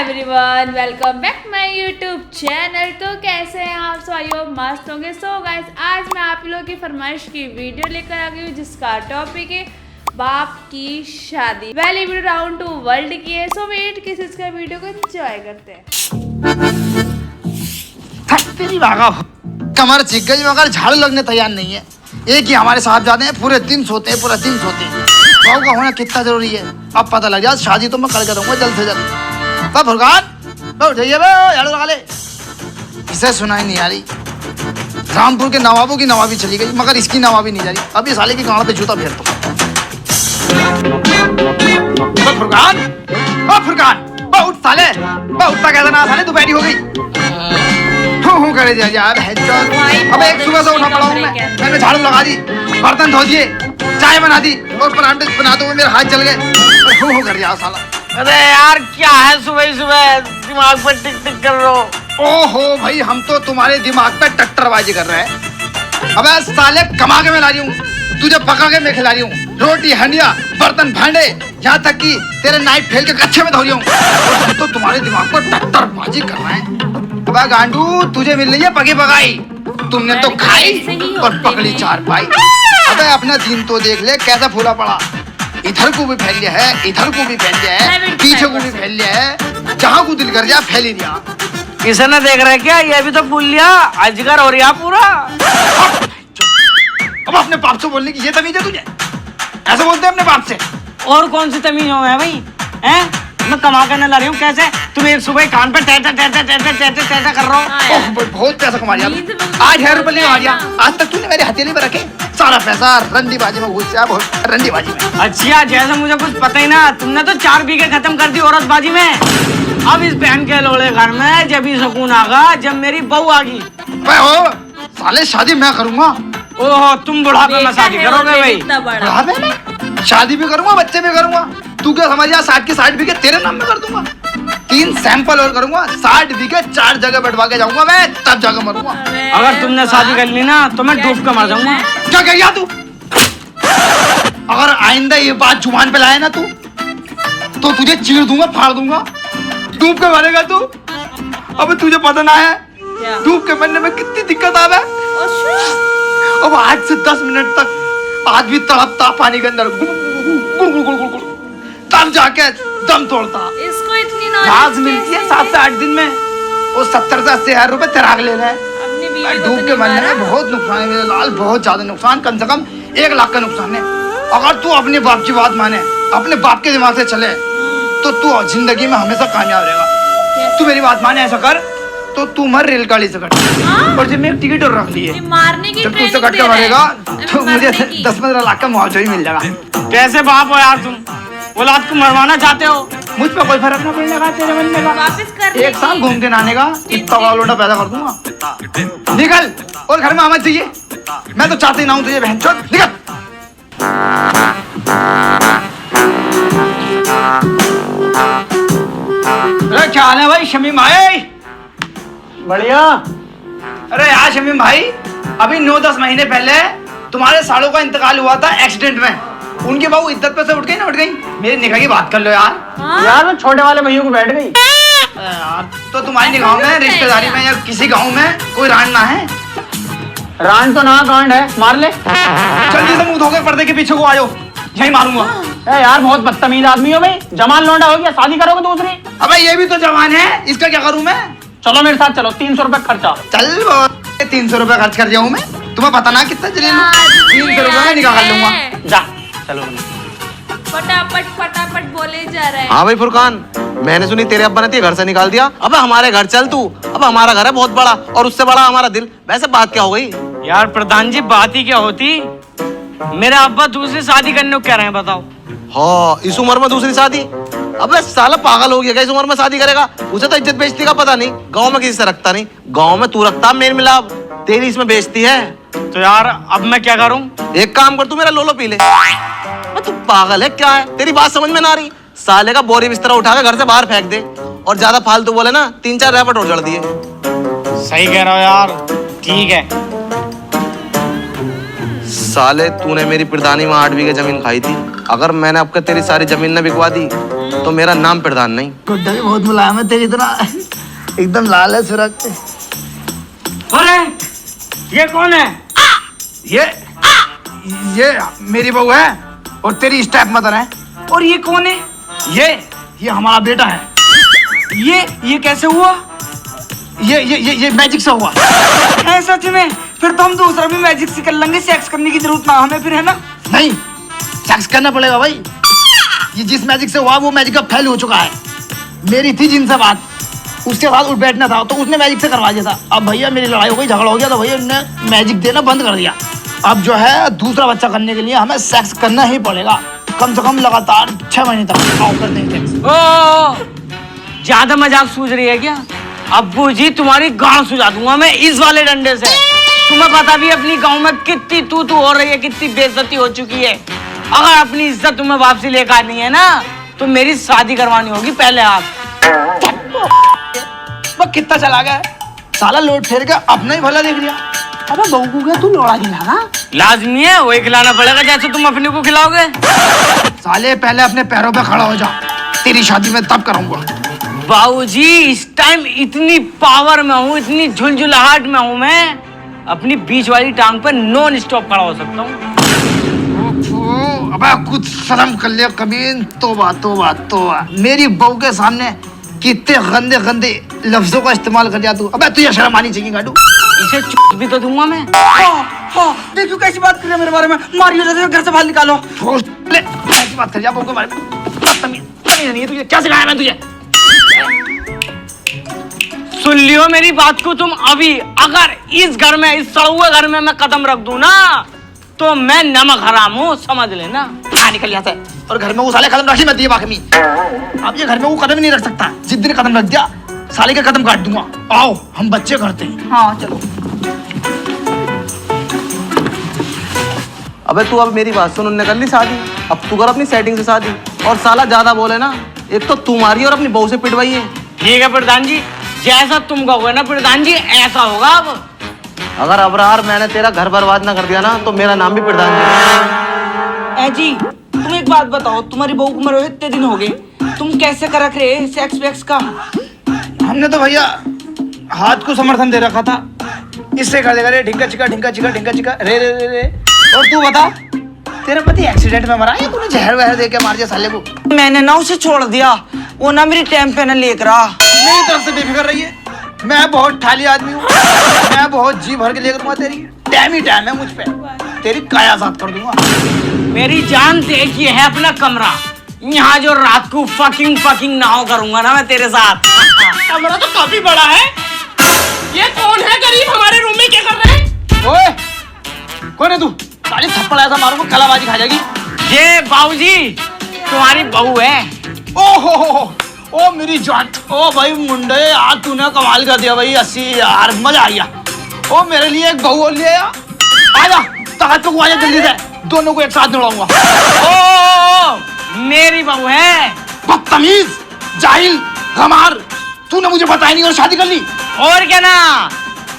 Everyone, welcome back my YouTube channel. तो कैसे हैं आप? सो आई होप मस्त होंगे। सो गाइस, आज मैं आप लोगों की फरमाइश की वीडियो लेकर आ गई हूँ जिसका टॉपिक है बाप की शादी। वेल, ये वीडियो राउंड टू वर्ल्ड की है। सो वेट किस इसका वीडियो को एंजॉय करते हैं। तेरी कमर चिक गई मगर झाड़ू लगने तैयार नहीं है। एक ही हमारे साथ जाते हैं, पूरे दिन सोते हैं, पूरा दिन सोते हैं। बहू का होना कितना जरूरी है अब पता लग जाए। शादी तो मैं करके दूंगा जल्द से जल्द। बा फुरकान, उठाइए झाड़ू लगा ले। इसे सुनाई नहीं आ रही। रामपुर के नवाबों की नवाबी चली गई मगर इसकी नवाबी नहीं जा रही। अब इस साले की गांड पे जूता फेर दो। फुरकान, उठ साले, उठता कैसा ना साले, दोपहरी हो गई। करे यार, अब एक सुबह से उठा पड़ा हूँ मैंने झाड़ू लगा दी, बर्तन धो दिए, चाय बना दी और परांठे बना दो, मेरे हाथ जल गए। हो कर जाओ साला। अरे यार क्या है, सुबह सुबह दिमाग पर टिक टिक कर रहे हो? ओहो भाई, हम तो तुम्हारे दिमाग पे टट्टरबाजी कर रहे हैं। अबे साले, कमा के मैं ला रही हूँ, तुझे पका के मैं खिला रही हूँ। रोटी हंडिया बर्तन भांडे, यहाँ तक कि तेरे नाइट फेल के कच्चे में धो रही हूँ। तो तुम्हारे दिमाग पर टट्टरबाजी कर रहे हैं। अबे गांडू, तुझे मिल रही है पकी पकाई, तुमने तो खाई और पकड़ी चार पाई। अबे अपना दिन तो देख ले कैसा फूला पड़ा। इधर को भी फैल गया है, इधर को भी फैल गया है, पीछे को भी फैल गया है, जहाँ को दिल कर जाए फैल ही दिया। किसे न देख रहे क्या? ये भी तो फूल लिया, अजगर हो रहा पूरा। अब अपने बाप से बोलने की ये तमीज है तुझे? ऐसे बोलते हैं अपने बाप से? और कौन सी तमीज हो है भाई? हैं? मैं कमा करने ला रही हूँ, कैसे तुम एक सुबह कान पे टेटा टेटा टेटा टेटा टेटा कर रहे हो? ओह, बहुत पैसा कमा लिया। 8,000 रुपए ले लिया। आज तक तूने मेरे हथेली में रखे सारा पैसा रंडीबाजी में घुस गया, बहुत रंडीबाजी में। अच्छा, जैसे मुझे कुछ पता ही ना, तुमने तो 4 बीघे खत्म कर दी औरतबाजी में। अब इस बहन के लोड़े घर में जब ही सुकून आगा जब मेरी बहू आ गई। साले, शादी मैं करूंगा। ओहो, तुम बुढ़ापे में शादी करोगे भाई? बुढ़ापे में शादी भी करूंगा, बच्चे भी करूंगा। तू क्या समझ गया? 60 के 60 बीघे तेरे नाम में कर दूंगा। 3 सैंपल और करूंगा, 60 बीघे 4 जगह बैठवा के जाऊंगा मैं, तब जाकर मरूंगा। अगर तुमने शादी कर ली ना तो मैं डूब कर मर जाऊंगा। क्या कह गया तू? अगर आइंदा ये बात जुबान पे लाए ना तू, तो तुझे चीर दूंगा, फाड़ दूंगा। डूब के मरेगा तू। अब तुझे पता ना है डूब के मरने में कितनी दिक्कत आवे। अब 8 से 10 मिनट तक आदमी तड़पता पानी के अंदर, तब जाके दम तोड़ता। इसको इतनी घास मिलती है 7 से 8 दिन में, वो 70 से 80,000 रुपए तिराग ले रहे हैं। डूब के मरने में बहुत नुकसान है मेरे लाल, बहुत ज्यादा नुकसान, कम से कम 1 लाख का नुकसान है। अगर तू अपने बाप की बात माने, अपने बाप के दिमाग से चले, तो तू जिंदगी में हमेशा कामयाब रहेगा। तू मेरी बात माने, ऐसा कर तो तू मर रेलगाड़ी से कट। और जब मैं एक टिकट और रख ली है, मारने की जब तू से कट के मरेगा तो मुझे 10-15 लाख का मुआवजा ही मिल जाएगा। कैसे बाप हो यार तुम? औलाद को मरवाना चाहते हो? मुझ पर कोई फर्क ना पड़ने का तेरे मन में का। 1 साल घूम के नहाने का इतना बड़ा लोटा पैदा कर दूंगा। निकल और घर में आना चाहिए। मैं तो चाहती ना हूँ तुझे, बहन चोद, निकल। अरे क्या हाल है भाई शमीम भाई? बढ़िया। अरे यार शमीम भाई, अभी 9-10 महीने पहले तुम्हारे सालों का इंतकाल हुआ था एक्सीडेंट में। उनकी बहू इज्जत पे से उठ गई ना, उठ गई। मेरी निकाह की बात कर लो यार। यार मैं छोटे वाले भैया को बैठ गई यार। तो तुम्हारी निगाहों में, रिश्तेदारी में या किसी गांव में कोई रान ना है? रान तो ना गांड है, मार ले। जल्दी से मुंह धोकर पर्दे के पीछे को आ जाओ, यही मारूंगा। यार बहुत बदतमीज आदमी हो भाई, जवान लौंडा हो गया, शादी करोगे दूसरी? अबे ये भी तो जवान है, इसका क्या करूं मैं? चलो मेरे साथ चलो, 300 रुपए खर्चा। चल 300 रुपए खर्च कर जाऊं मैं? तुम्हें पता ना कितना जलील हूं। 300 रुपए में निकाह कर लूंगा। जा चलो। फटाफट बोले जा रहे हैं। हाँ भाई फुरकान, मैंने सुनी तेरे अब्बा ने तुझे घर से निकाल दिया। अब हमारे घर चल तू। अब हमारा घर है बहुत बड़ा और उससे बड़ा हमारा दिल। वैसे बात क्या हो गई? यार प्रधान जी, बात ही क्या होती? मेरे अब्बा दूसरी शादी करने को कह रहे हैं, बताओ। हाँ, इस उम्र में दूसरी शादी? अबे साला पागल हो गया, इस उम्र में शादी करेगा? उसे तो इज्जत बेचती का पता नहीं, गांव में किसी से रखता नहीं। गांव में तू रखता मेल मिलाप, तेरी इसमें बेचती है। तो यार अब मैं क्या करूं? एक काम कर, तू मेरा लोलो पी ले। तू पागल है क्या है? तेरी बात समझ में ना आ रही? साले का बोरी बिस्तरा उठा के घर से बाहर फेंक दे, और ज्यादा फालतू बोले ना 3-4 रैपट और जड़ दिए। सही कह रहा हो यार, ठीक है। साले तूने मेरी प्रधानी में 8 बीघे जमीन खाई थी, अगर मैंने आपके तेरी सारी जमीन न बिकवा दी तो मेरा नाम प्रधान नहीं। गुड्डा भी बहुत मुलायम है तेरी तरह, एकदम लाल है सुरख। अरे ये कौन है? ये मेरी बहू है और तेरी स्टेप मदर है। और ये कौन है? ये हमारा बेटा है। ये कैसे हुआ? ये मैजिक से हुआ है सच में? फिर तो हम दूसरा भी मैजिक से कर लेंगे, सेक्स करने की जरूरत ना हमें फिर, है ना? नहीं, सेक्स करना पड़ेगा भाई। ये जिस मैजिक से हुआ वो मैजिक अब फेल हो चुका है। मेरी थी जिनसे बात, उसके बाद उठ बैठना था तो उसने मैजिक से करवा दिया था। अब भैया मेरी लड़ाई हो गई, झगड़ा हो गया तो भैया उन्होंने मैजिक देना बंद कर दिया। अब जो है दूसरा बच्चा करने के लिए हमें सेक्स करना ही पड़ेगा, कम से कम लगातार 6 महीने तक। आओ करते हैं सेक्स। ओ ज्यादा मजाक सूझ रही है क्या? अब्बू जी तुम्हारी गांड सुझा दूंगा मैं इस वाले डंडे से। तुम्हें पता भी अपनी गांव में कितनी तू हो रही है, कितनी बेइज्जती हो चुकी है। अगर अपनी इज्जत तुम्हें वापसी लेकर आनी है ना तो मेरी शादी करवानी होगी पहले आप। वो कितना चला गया साला, लोट फेर के अपना ही भला देख लिया। अबे बहू को क्या तू लोड़ा खिलाना? लाजमी है, वही खिलाना पड़ेगा जैसे तुम अपने को खिलाओगे। साले पहले अपने पैरों पे खड़ा हो जा, तेरी शादी में तब करूंगा। बाबूजी इस टाइम इतनी पावर में हूँ, इतनी झुलझुलाहट में हूँ, मैं अपनी बीच वाली टांग पर नॉन स्टॉप खड़ा हो सकता हूँ। अबे कुछ शर्म कर ले कमीन। तौबा तौबा तौबा, मेरी बहू के सामने कितने गंदे गंदे लफ्जों का इस्तेमाल कर दिया तू। अबे तुझे शर्म आनी चाहिए गाडू। इसे चुप भी तो दूंगा मैं। देखो कैसी बात कर रहे मेरे बारे में, मारियो जैसे घर से बाहर निकालो। ले ऐसी बात कर जा बहू के बारे में। तमीज नहीं है तुझे, क्या सिखाया मैं तुझे? सुन लियो मेरी बात को तुम अभी। अगर इस घर में, इस सड़ुए घर में मैं कदम रख दूं ना तो मैं नमक हराम हूँ, समझ लेना। हाँ निकल यहाँ से। और घर में वो साले कदम रखी मत दिए बाकी। अब ये घर में वो कदम ही नहीं रख सकता। जिस दिन कदम रख दिया साले के कदम काट दूंगा। आओ हम बच्चे करते हैं। हाँ चलो। अबे तू अब मेरी बात सुन, उनने कर ली शादी, अब तू कर अपनी सेटिंग से शादी। और साला ज्यादा बोले ना, एक तो तुम्हारी और अपनी बहू से पिटवाई है। ठीक है प्रधान जी, जैसा तुम कहोगे ना प्रधान जी ऐसा होगा। अब अगर अबरार मैंने तेरा घर बर्बाद ना कर दिया ना तो मेरा नाम भी प्रधान जी। ए जी तुम एक बात बताओ, तुम्हारी बहू को मरे हुए इतने दिन हो गए, तुम कैसे कर रख रहे सेक्स वेक्स का? हमने तो भैया हाथ को समर्थन दे रखा था, इससे कर देगा रे ढिंका चिका ढिंका चिका ढिंका चिका रे रे रे रे। और तू बता, तेरा पति एक्सीडेंट में मरा या तूने जहर वहर दे के मार दिया साले को? मैंने ना उसे छोड़ दिया, वो ना मेरी टाइम पे ना लेकर आ। मेरी तरफ से बेफिक्र रही है, मैं बहुत ठाली आदमी हूँ, मैं बहुत जी भर के लेकर दूंगा। तेरी टाइम ही टाइम है मुझ पे, तेरी काया साथ कर दूंगा। मेरी जान देखी है अपना कमरा, यहाँ जो रात को फकिंग नाव करूंगा ना मैं तेरे साथ। कमरा तो काफी बड़ा है। ये कौन है गरीब, हमारे रूम में क्या कर रहे हैं? ओए कौन है तू? साली थप्पड़ ऐसा मारूंगा कलाबाजी खा जाएगी। ये बाबूजी तुम्हारी बहू है। ओ ओ मेरी जान, ओ भाई मुंडे यार तूने कमाल कर दिया भाई। 80 यार मजा आ गया। ओ मेरे लिए एक बहू और ले आया। आजा ताकत को आजा जल्दी से, दोनों को एक साथ दौड़ाऊंगा। ओ मेरी बहू है। बदतमीज, जाहिल, गमार, तूने मुझे बताया नहीं और शादी कर ली। और क्या ना,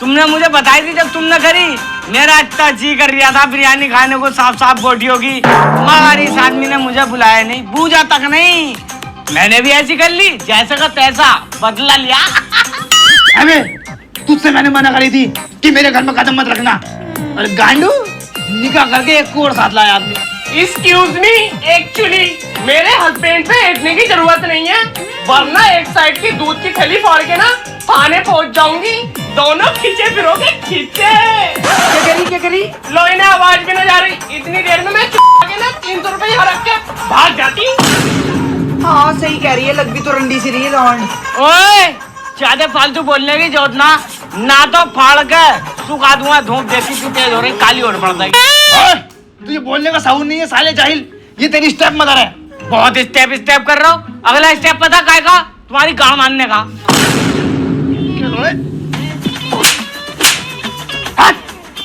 तुमने मुझे बताई थी जब तुमने करी। मेरा इतना जी कर रिया था बिरयानी खाने को, साफ साफ बोटियों की, मगर इस आदमी ने मुझे बुलाया नहीं, पूजा तक नहीं। मैंने भी ऐसी कर ली, जैसा का तैसा बदला लिया। अबे तुझसे मैंने मना करी थी कि मेरे घर में कदम मत रखना, और गांडू निकाह करके एक और साथ लाया आपने। एक्सक्यूज मी, एक्चुअली मेरे हस्बैंड पे इतने की जरूरत नहीं है, वरना एक साइड की दूध की थैली फाड़ के ना थाने पहुंच जाऊंगी। दोनों खींचे फिरोगे खींचे। क्या करी? लो इन्हें आवाज भी ना जा रही, इतनी देर में मैं के ना 300 रुपए यहाँ रख के भाग जाती हूँ। हाँ सही कह रही है, लग भी तो रंडी सी रही है लौंड। ओए ज्यादा फालतू बोलने की जरूरत ना तो फाड़ के सुखा दूंगा। धूप देखी तू तेज हो रही, काली और पड़ जाएगी। तुझे बोलने का साउंड नहीं है साले जाहिल, ये तेरी स्टेप मदर है। बहुत स्टेप कर रहा हूँ। अगला स्टेप पता काय का? तुम्हारी गाड़ मारने का। हट,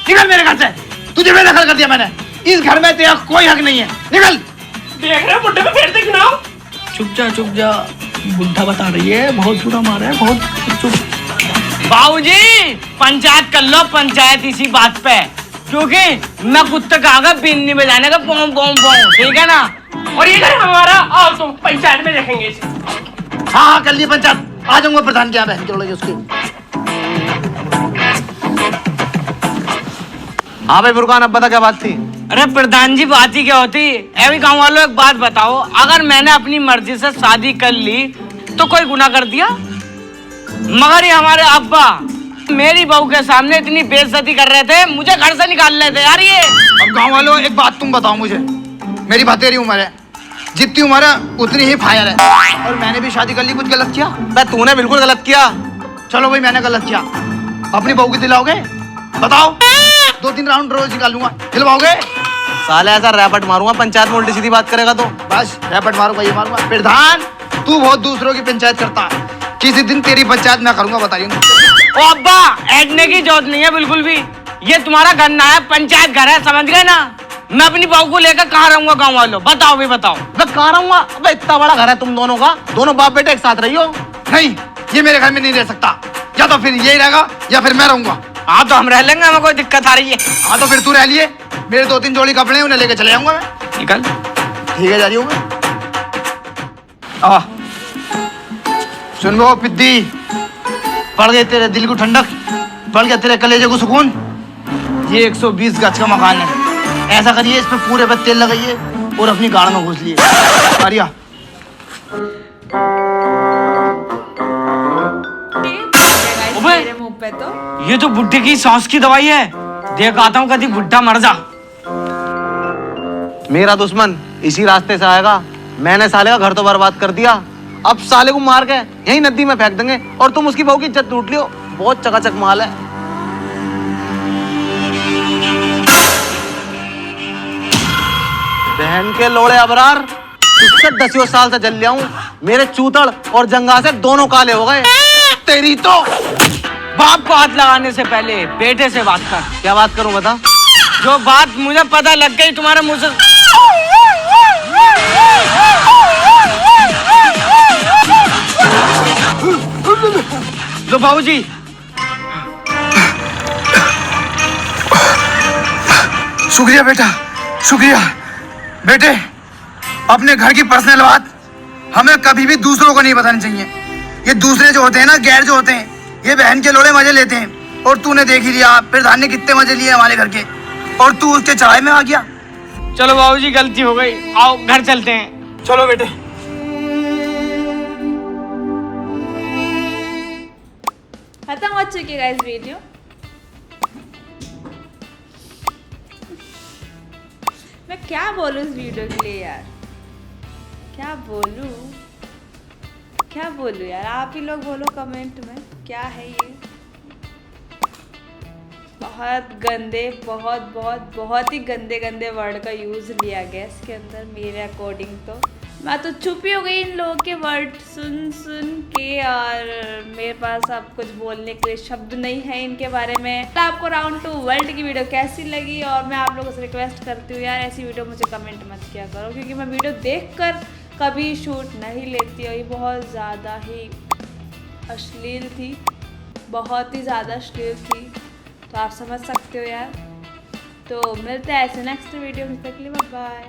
निकल मेरे घर से, तुझे बेदखल कर दिया मैंने। इस घर में तेरा कोई हक नहीं है, निकल। देख रहे हो बुड्ढे पे फिर देखना। चुप जा, बुढ़ा बता रही है, बहुत बुरा मारा है, बहुत चुप। बाबूजी पंचायत कर लो, पंचायत इसी बात पे, क्योंकि मैं कुत्ते का आगे बीन नहीं बजाने का पों पों पों, ठीक है ना? और ये घर हमारा। आओ तुम पंचायत में देखेंगे इसे। हाँ हाँ कर लिए पंचायत, आ जाऊंगा प्रधान के यहाँ बहन के लोड़े उसकी। हाँ भाई फुरकान, अब बता क्या बात थी? अरे प्रधान जी, बात ही क्या होती। अभी गांव वालों एक बात बताओ, अगर मैंने अपनी मर्जी से शादी कर ली तो कोई गुनाह कर दिया? मगर ये हमारे अब्बा मेरी बहू के सामने इतनी बेइज्जती कर रहे थे, मुझे घर से निकाल रहे थे यार ये। अब गांव वालों एक बात तुम बताओ मुझे, मेरी बतेरी उम्र है, जितनी उम्र है उतनी ही फायर है, और मैंने भी शादी कर ली, कुछ गलत किया? बे तूने बिल्कुल गलत किया। चलो भाई मैंने गलत किया, अपनी बहू की दिलाओगे? बताओ, 2-3 राउंड रोज निकालूंगा, दिलवाओगे? साले ऐसा रैपट मारूंगा पंचायत में, उल्टी सीधी बात करेगा तो। बस रैपट मारूंगा, ये मारूंगा। प्रधान तू बहुत दूसरों की पंचायत करता है, किसी दिन तेरी पंचायत मैं करूंगा, बताइए। ओ अब्बा, ऐडने की जरूरत नहीं है बिल्कुल भी, ये तुम्हारा घर ना है, पंचायत घर है, समझ गए ना? मैं अपनी बहू को लेकर कहाँ रहूंगा गाँव वालों, बताओ भी बताओ। मैं कहाँ रहूंगा? अबे इतना बड़ा घर है तुम दोनों का, दोनों बाप बेटे एक साथ रही हो। नहीं, ये मेरे घर में नहीं रह सकता, या तो फिर यही रहेगा या फिर मैं रहूंगा। हाँ तो हम रह लेंगे, हमें कोई दिक्कत आ रही है। हाँ तो फिर तू रह लिए, मेरे 2-3 जोड़ी कपड़े हैं, उन्हें लेके चले जाऊंगा मैं। निकल। ठीक है, जा रही हूँ मैं। सुन वो पिद्दी, पड़ गए तेरे दिल को ठंडक, पड़ गया तेरे कलेजे को सुकून। ये 120 गज का मकान है, ऐसा करिए इस पे पूरे पे तेल लगाइए और अपनी गाड़ में घुस लिए। आर्या मेरे मुंह पे तो ये तो बुढ़े की सांस की दवाई है, देख आता हूँ कभी बुढ़ा मर जा। मेरा दुश्मन इसी रास्ते से आएगा, मैंने साले का घर तो बर्बाद कर दिया, अब साले को मार के यही नदी में फेंक देंगे और तुम उसकी बहू की इज्जत लूट लियो। बहुत चकाचक माल है। बहन के लोड़े अबरार, इससे 10 साल से जल लिया हूं, मेरे चूतड़ और जंगा से दोनों काले हो गए। तेरी तो बाप को हाथ लगाने से पहले बेटे से बात कर। क्या बात करूं बता? जो बात मुझे पता लग गई तुम्हारे मुंह से। तो बाबूजी, शुक्रिया बेटा, शुक्रिया। बेटे अपने घर की पर्सनल बात हमें कभी भी दूसरों को नहीं बतानी चाहिए। ये दूसरे जो होते हैं ना, गैर जो होते हैं, ये बहन के लोड़े मजे लेते हैं, और तूने देख ही लिया प्रधान ने कितने मजे लिए हमारे घर के, और तू उसके चढ़ाई में आ गया। चलो बाबूजी गलती हो गई, आओ घर चलते हैं। चलो बेटे। खत्म हो चुकी है गाइस वीडियो। मैं क्या बोलूँ इस वीडियो के लिए यार, क्या बोलूँ यार, आप ही लोग बोलो कमेंट में क्या है ये। बहुत गंदे, बहुत ही गंदे वर्ड का यूज़ लिया गया इसके अंदर मेरे अकॉर्डिंग। तो मैं तो चुप ही हो गई इन लोगों के वर्ड सुन के, और मेरे पास अब कुछ बोलने के लिए शब्द नहीं है इनके बारे में। तो आपको राउंड 2 वर्ल्ड की वीडियो कैसी लगी, और मैं आप लोगों से रिक्वेस्ट करती हूँ यार ऐसी वीडियो मुझे कमेंट मत किया करो, क्योंकि मैं वीडियो देखकर कभी शूट नहीं लेती, और ये बहुत ज़्यादा ही अश्लील थी, बहुत ही ज़्यादा अश्लील थी, तो आप समझ सकते हो यार। तो मिलते हैं ऐसे नेक्स्ट वीडियो में, तक के लिए बाय।